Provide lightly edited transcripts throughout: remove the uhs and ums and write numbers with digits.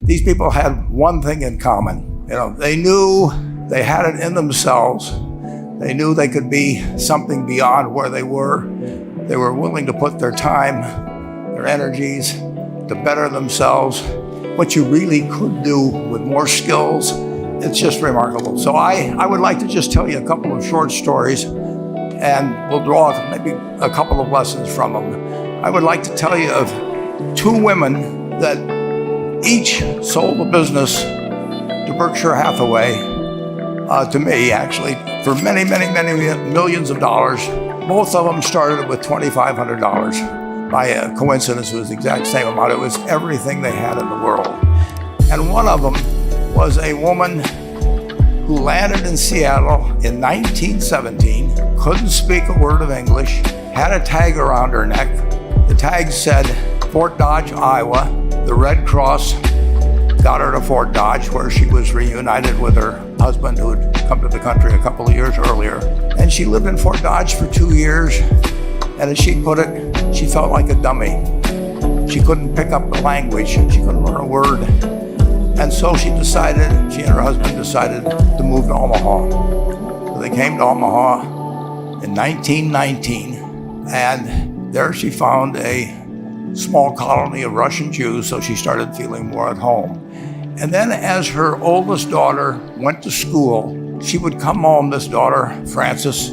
these people had one thing in common. They knew they had it in themselves. They knew they could be something beyond where they were. They were willing to put their time, their energies to better themselves. What you really could do with more skills, it's just remarkable. So I would like to just tell you a couple of short stories, and we'll draw maybe a couple of lessons from them. I would like to tell you of two women that each sold a business to Berkshire Hathaway, to me actually, for many, many, many millions of dollars. Both of them started with $2,500. By a coincidence, it was the exact same amount. It was everything they had in the world. And one of them was a woman who landed in Seattle in 1917, couldn't speak a word of English, had a tag around her neck. The tag said Fort Dodge, Iowa. The Red Cross got her to Fort Dodge, where she was reunited with her husband who had come to the country a couple of years earlier. And she lived in Fort Dodge for 2 years. And as she put it, she felt like a dummy. She couldn't pick up the language. She couldn't learn a word. And so she and her husband decided to move to Omaha. So they came to Omaha in 1919. And there she found a small colony of Russian Jews, so she started feeling more at home. And then as her oldest daughter went to school, she would come home, this daughter, Frances,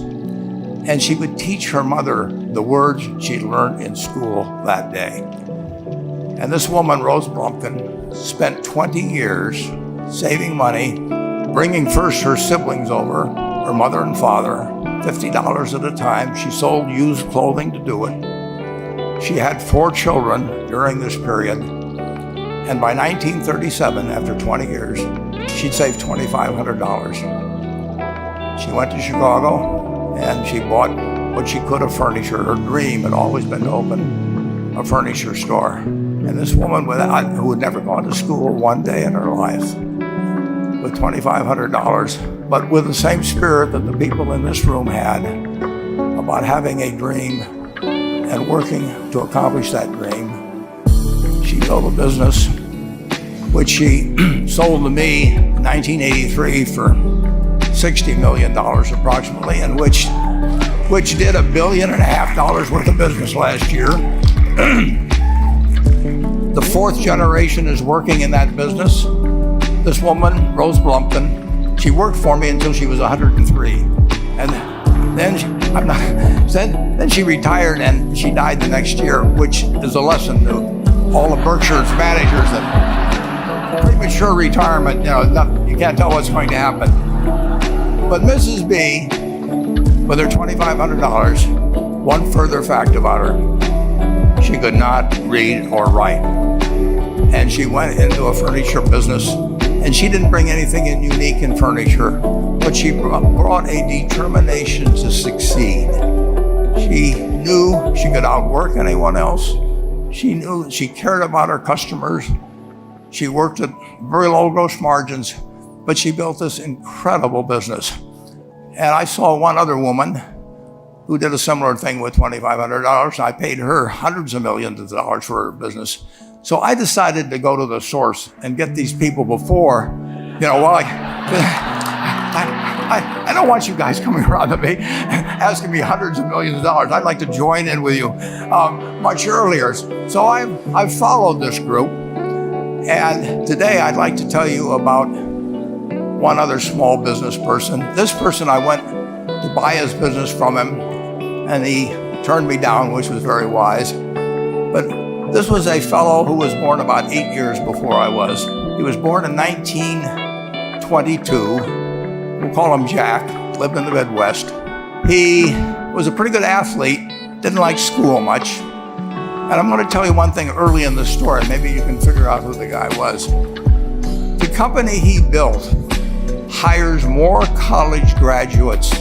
and she would teach her mother the words she'd learned in school that day. And this woman, Rose Blumpkin, spent 20 years saving money, bringing first her siblings over, her mother and father, $50 at a time. She sold used clothing to do it. She had 4 children during this period. And by 1937, after 20 years, she'd saved $2,500. She went to Chicago, and she bought what she could of furniture. Her dream had always been to open a furniture store. And this woman who had never gone to school one day in her life, with $2,500, but with the same spirit that the people in this room had about having a dream and working to accomplish that dream, she built a business which she sold to me in 1983 for $60 million approximately, and which did $1.5 billion worth of business last year. The 4th generation is working in that business. This woman, Rose Blumpkin, she worked for me until she was 103. And then she retired and she died the next year, which is a lesson to all of Berkshire's managers that premature retirement, you can't tell what's going to happen. But Mrs. B, with her $2,500, one further fact about her: she could not read or write. And she went into a furniture business, and she didn't bring anything unique in furniture, but she brought a determination to succeed. She knew she could outwork anyone else. She knew she cared about her customers. She worked at very low gross margins, but she built this incredible business. And I saw one other woman who did a similar thing with $2,500, and I paid her hundreds of millions of dollars for her business. So I decided to go to the source and get these people before, I don't want you guys coming around to me asking me hundreds of millions of dollars. I'd like to join in with you much earlier. So I've followed this group, and today I'd like to tell you about one other small business person. This person, I went to buy his business from him, and he turned me down, which was very wise. But this was a fellow who was born about 8 years before I was. He was born in 1922. We'll call him Jack, lived in the Midwest. He was a pretty good athlete, didn't like school much. And I'm going to tell you one thing early in the story, maybe you can figure out who the guy was. The company he built hires more college graduates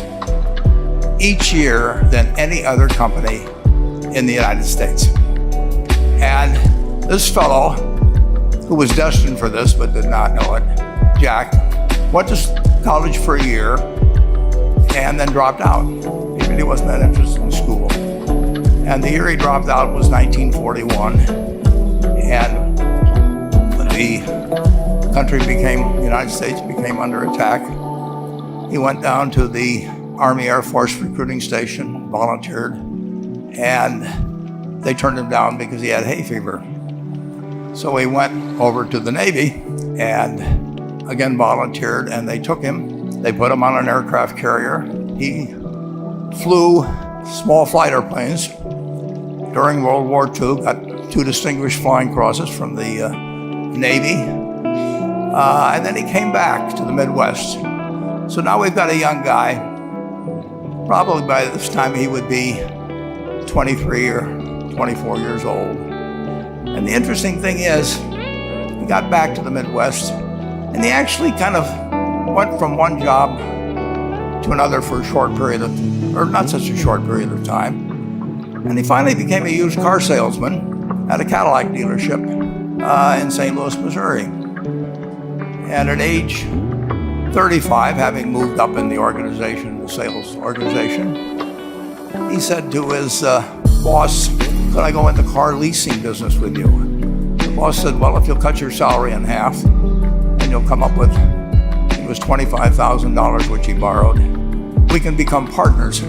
each year than any other company in the United States. And this fellow, who was destined for this but did not know it, Jack, went to college for a year and then dropped out. He really wasn't that interested in school. And the year he dropped out was 1941. And the United States became under attack, he went down to the Army Air Force recruiting station, volunteered, and they turned him down because he had hay fever. So he went over to the Navy and again volunteered, and they took him. They put him on an aircraft carrier. He flew small fighter planes during World War II, got 2 distinguished flying crosses from the Navy, and then he came back to the Midwest. So now we've got a young guy. Probably by this time he would be 23 or 24 years old. And the interesting thing is, he got back to the Midwest, and he actually kind of went from one job to another for a short period of, or not such a short period of time. And he finally became a used car salesman at a Cadillac dealership in St. Louis, Missouri. And at age 35, having moved up in the organization, the sales organization, he said to his boss, "Could I go into car leasing business with you?" The boss said, "Well, if you'll cut your salary in half, and you'll come up with," it was $25,000, which he borrowed, "we can become partners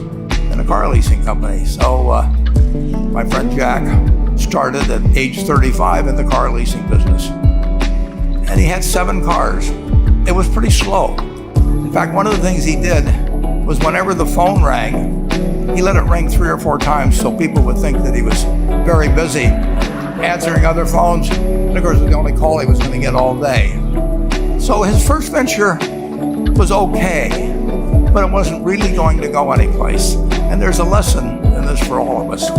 in a car leasing company." So my friend Jack started at age 35 in the car leasing business. And he had 7 cars. It was pretty slow. In fact, one of the things he did was whenever the phone rang, he let it ring 3 or 4 times so people would think that he was very busy answering other phones. And of course, it was the only call he was going to get all day. So his first venture was okay, but it wasn't really going to go anyplace. And there's a lesson in this for all of us.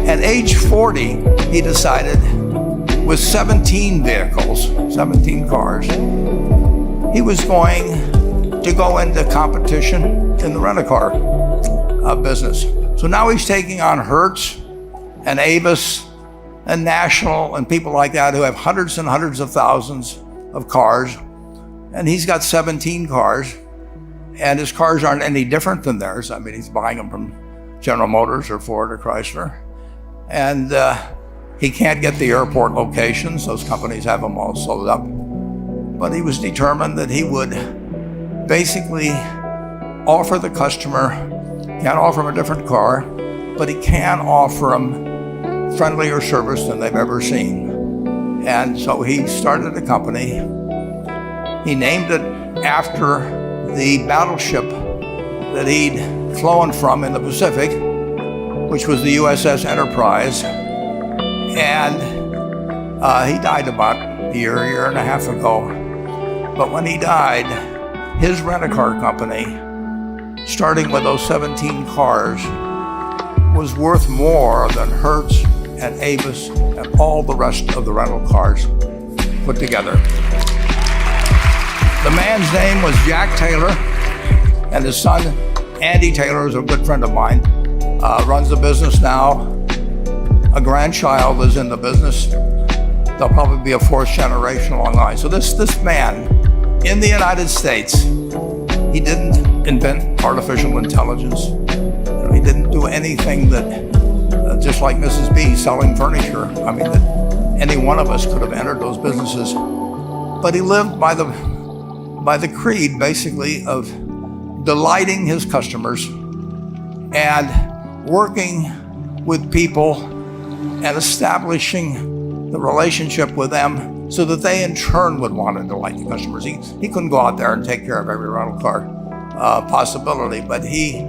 At age 40, he decided, with 17 vehicles, 17 cars, he was going to go into competition in the rent-a-car business. So now he's taking on Hertz and Avis and National and people like that who have hundreds and hundreds of thousands of cars. And he's got 17 cars, and his cars aren't any different than theirs. I mean, he's buying them from General Motors or Ford or Chrysler. And he can't get the airport locations. Those companies have them all sold up. But he was determined that he would basically offer the customer, can't offer him a different car, but he can offer them friendlier service than they've ever seen. And so he started a company. He named it after the battleship that he'd flown from in the Pacific, which was the USS Enterprise. And he died about a year and a half ago. But when he died, his rent-a-car company, starting with those 17 cars, was worth more than Hertz and Avis and all the rest of the rental cars put together. The man's name was Jack Taylor, and his son, Andy Taylor, is a good friend of mine, runs the business now. A grandchild is in the business. There'll probably be a 4th generation along the line. So this man in the United States, he didn't invent artificial intelligence. He didn't do anything that, just like Mrs. B selling furniture, I mean, that any one of us could have entered those businesses. But he lived by the creed, basically, of delighting his customers and working with people and establishing the relationship with them so that they in turn would want to delight the customers. He couldn't go out there and take care of every rental car possibility, but he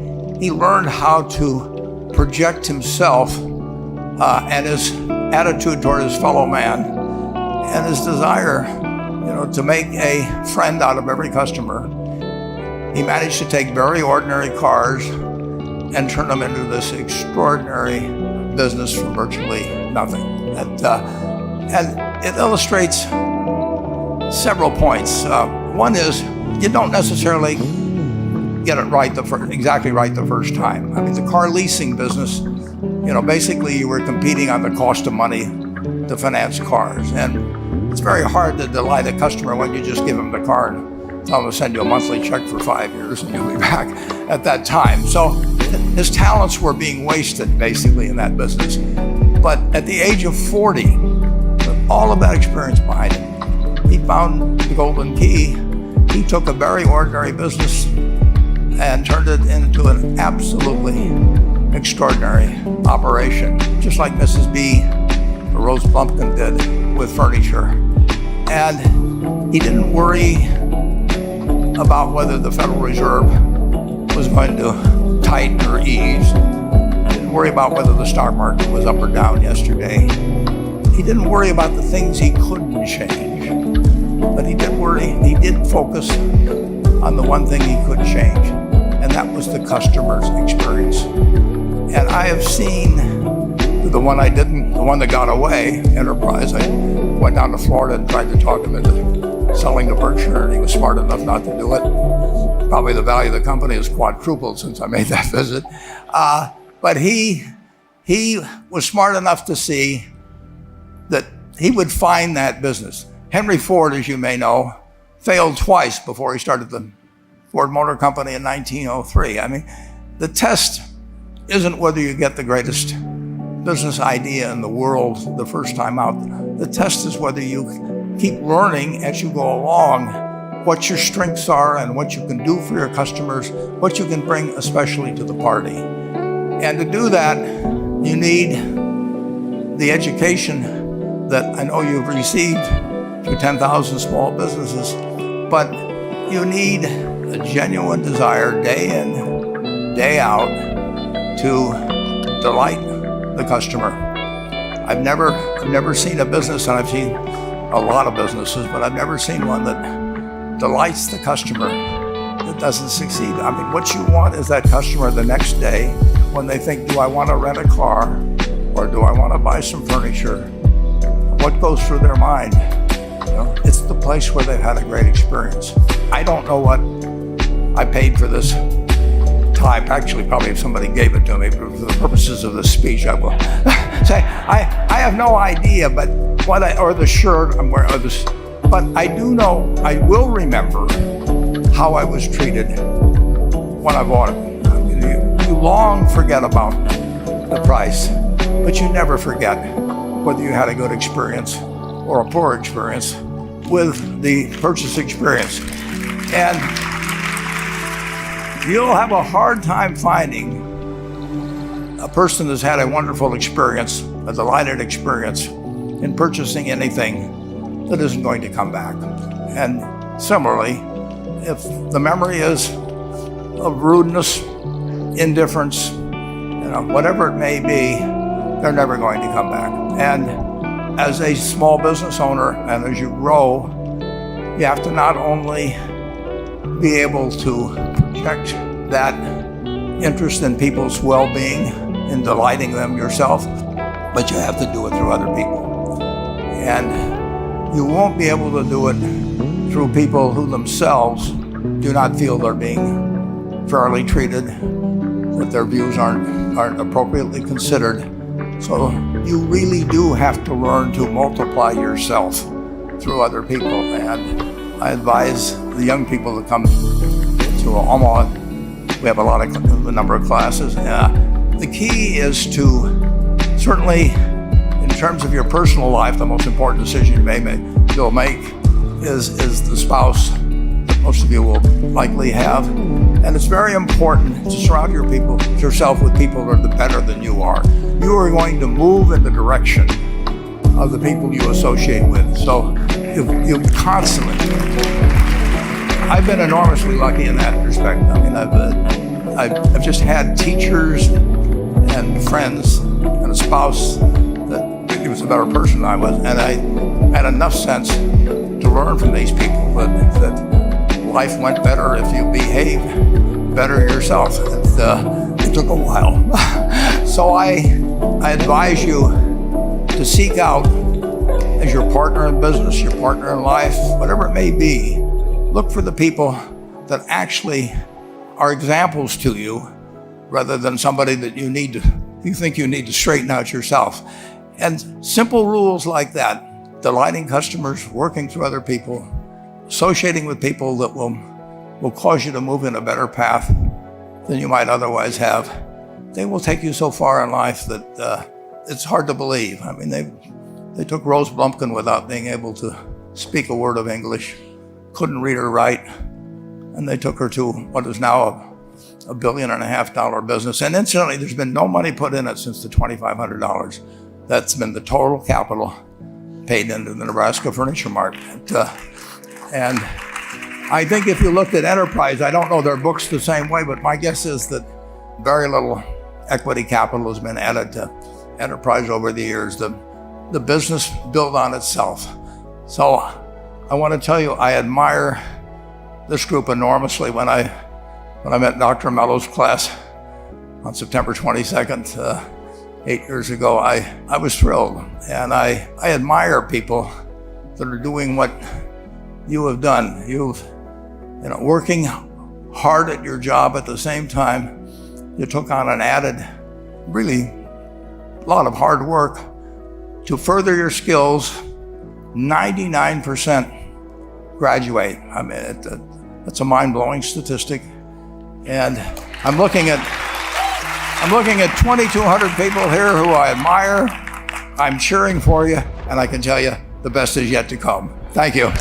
learned how to project himself and his attitude toward his fellow man and his desire, to make a friend out of every customer. He managed to take very ordinary cars and turn them into this extraordinary business from virtually nothing. And it illustrates several points. One is, you don't necessarily get it right exactly right the first time. I mean, the car leasing business, basically you were competing on the cost of money to finance cars. And it's very hard to delight a customer when you just give them the car and tell them to send you a monthly check for 5 years and you'll be back at that time. So his talents were being wasted basically in that business. But at the age of 40, with all of that experience behind him, he found the golden key. He took a very ordinary business and turned it into an absolutely extraordinary operation, just like Mrs. B or Rose Plumpkin did with furniture. And he didn't worry about whether the Federal Reserve was going to tighten or ease. He didn't worry about whether the stock market was up or down yesterday. He didn't worry about the things he couldn't change. But he did focus on the one thing he could change, and that was the customer's experience. And I have seen the one that got away, Enterprise. I went down to Florida and tried to talk him into selling to Berkshire, and he was smart enough not to do it. Probably the value of the company has quadrupled since I made that visit. But he was smart enough to see that he would find that business. Henry Ford, as you may know, failed twice before he started the Ford Motor Company in 1903. I mean, the test isn't whether you get the greatest business idea in the world the first time out. The test is whether you keep learning as you go along what your strengths are and what you can do for your customers, what you can bring especially to the party. And to do that, you need the education that I know you've received through 10,000 small businesses, but you need a genuine desire day in, day out to delight the customer. I've never seen a business, and I've seen a lot of businesses, but I've never seen one that delights the customer that doesn't succeed. I mean, what you want is that customer the next day when they think, do I want to rent a car or do I want to buy some furniture? What goes through their mind? It's the place where they've had a great experience. I don't know what I paid for this time. Actually, probably if somebody gave it to me, but for the purposes of this speech, I will say I have no idea. But or the shirt I'm wearing, but I do know I will remember how I was treated when I bought it. I mean, you long forget about the price, but you never forget whether you had a good experience or a poor experience with the purchase experience. And you'll have a hard time finding a person that's had a wonderful experience, a delighted experience in purchasing anything that isn't going to come back. And similarly, if the memory is of rudeness, indifference, whatever it may be, they're never going to come back. And as a small business owner, and as you grow, you have to not only be able to project that interest in people's well-being, in delighting them yourself, but you have to do it through other people. And you won't be able to do it through people who themselves do not feel they're being fairly treated, that their views aren't appropriately considered. So you really do have to learn to multiply yourself through other people. And I advise the young people that come to Omaha. We have a number of classes. The key is to, certainly in terms of your personal life, the most important decision you'll make is the spouse that most of you will likely have. And it's very important to surround yourself with people that are better than you are. You are going to move in the direction of the people you associate with. So you constantly. I've been enormously lucky in that respect. I mean, I've just had teachers and friends and a spouse that he was a better person than I was, and I had enough sense to learn from these people that life went better if you behaved better yourself. It took a while. So I advise you to seek out, as your partner in business, your partner in life, whatever it may be, look for the people that actually are examples to you rather than somebody that you think you need to straighten out yourself. And simple rules like that, delighting customers, working through other people, associating with people that will cause you to move in a better path than you might otherwise have, they will take you so far in life that it's hard to believe. I mean, they took Rose Plumpkin without being able to speak a word of English, couldn't read or write, and they took her to what is now a $1.5 billion business. And incidentally, there's been no money put in it since the $2,500. That's been the total capital paid into the Nebraska Furniture Mart. And I think if you looked at enterprise, I don't know their books the same way, but my guess is that very little equity capital has been added to enterprise over the years. The business built on itself. So I want to tell you, I admire this group enormously. When I met Dr. Mello's class on September 22nd, 8 years ago, I was thrilled. And I admire people that are doing what you have done. Working hard at your job at the same time, you took on an added, really, lot of hard work to further your skills. 99% graduate. I mean, that's a mind-blowing statistic. And I'm looking at 2,200 people here who I admire. I'm cheering for you, and I can tell you the best is yet to come. Thank you.